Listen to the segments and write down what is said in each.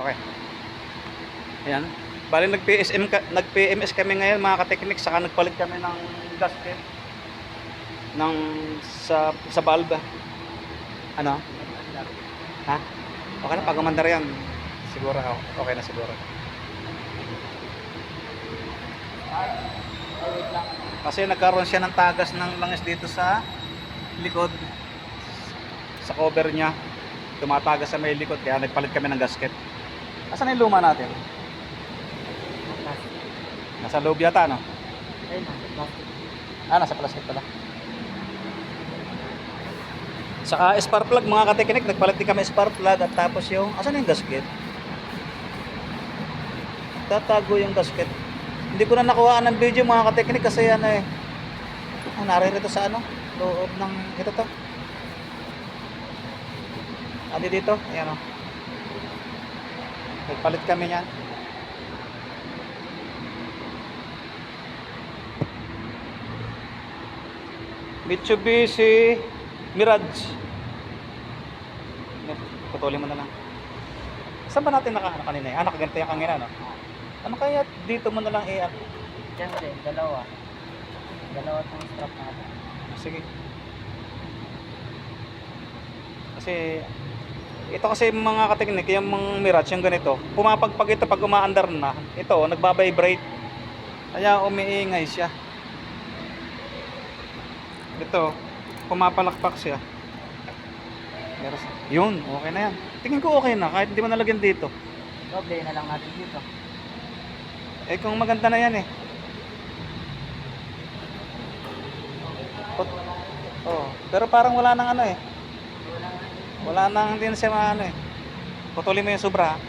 Okay. Ayan. Bali nag-PMS kami ngayon mga ka-technic, saka nagpalit kami ng gasket ng sa valve. Ano? Ha? Okay na pag umandar yan. Siguro okay na siguro. Kasi nagkaroon siya ng tagas ng langis dito sa likod. Sa cover niya. Tumatagas sa may likod kaya nagpalit kami ng gasket. Asan yung luma natin? Nasa loob yata, no? Ayun, nasa plastic. Nasa plastic pala. Saka spark plug mga ka-technic, nagpalit din kami spark plug at tapos yung, asan yung gasket? Tatago yung gasket. Hindi ko na nakuhaan ng video mga ka-technic kasi ano eh. Naririto sa ano? Loob ng, ito to. Adi dito, ayan o. Nagpalit kami yan. Mitsubishi Mirage. Putulin mo na lang. Saan ba natin naka kanina eh? Nakaganto yung kanina, no? Ano kaya dito mo na lang Diyan din, dalawa. Dalawa itong strap natin. Sige. Kasi ito kasi mga ka-technic, yung mga Mirage, yung ganito, pumapagpag ito pag umaandar na, ito, nagbabibrate. Kaya umiingay siya. Ito, pumapalakpak siya. Yun, okay na yan. Tingin ko okay na, kahit hindi mo nalagyan dito. Doble na lang natin dito. Eh kung maganda na yan eh. Oh, pero parang wala nang ano eh. Wala nang hindi na siya maano eh. Putulin mo yung sobra.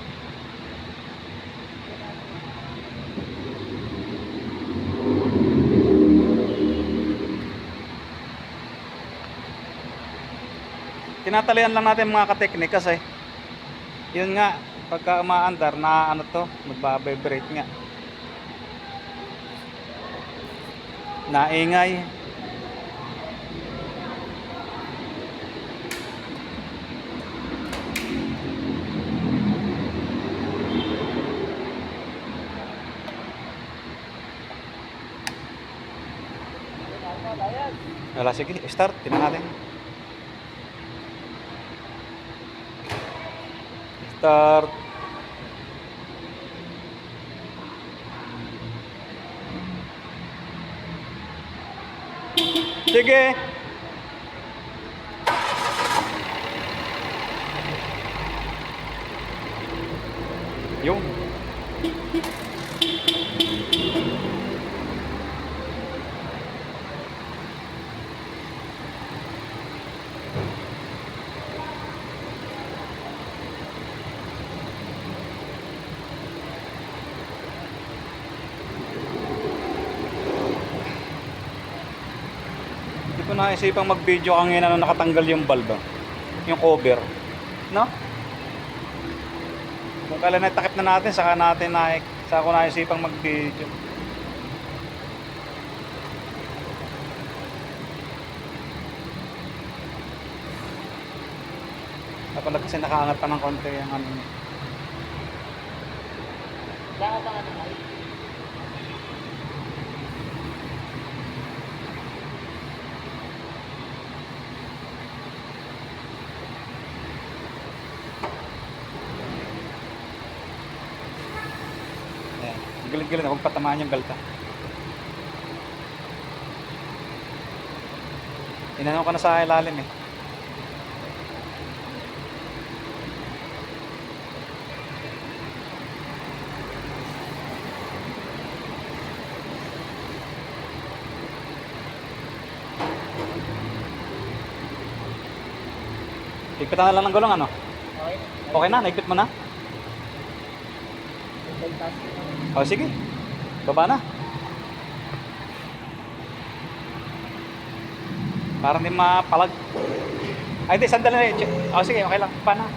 Tinatalian lang natin mga ka-technic kasi yun nga, pagka umaandar na ano to, magbabibrate nga. Naingay. Wala, sige, start, tingnan natin. Start. Sige. Yung. Hindi ko naisipang mag-video kanina nung nakatanggal yung bulb, yung cover, no? Kung kailan natakip na natin, saka ko naisipang mag-video. Kapag kasi nakaangat pa ng konti yung ano. Lakad ang ano ay. Gilid-gilid na kung patamaan yung galta. Inano ko na sa ilalim eh. Higpitan na lang ng gulong ano? Okay. Okay na, naigpit mo na? O sige, baba na. Para hindi mapalag. Ay hindi, sandali na. O sige, okay lang. Pa na.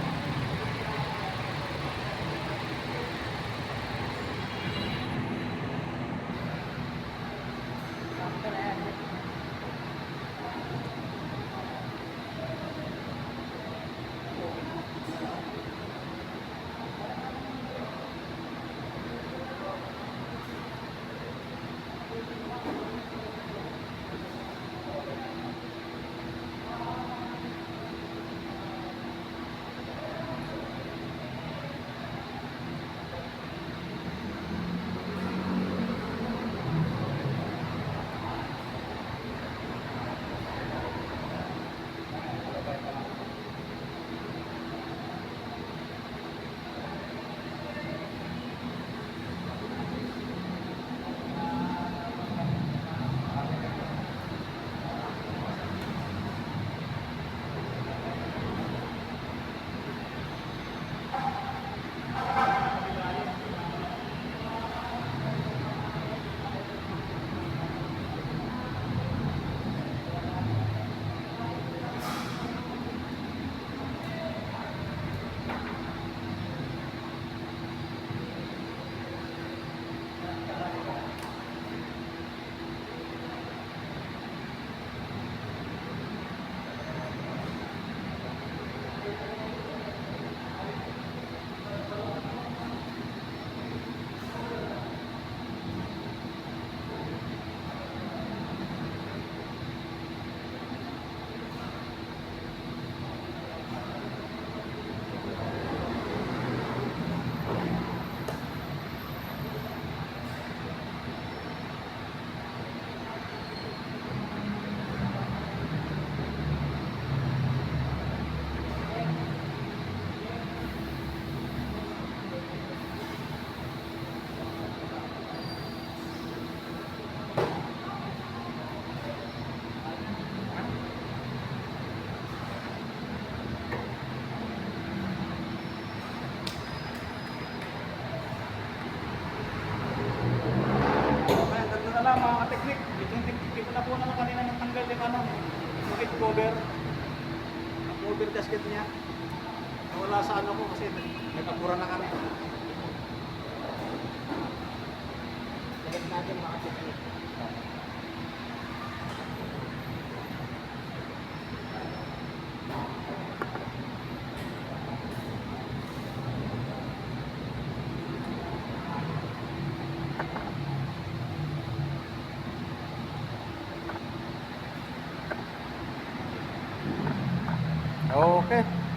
ano, yung head cover. Ang cover gasket niya. Nawala sa ano ko kasi nagkapura na kami. Balik natin makatiknik. Okay.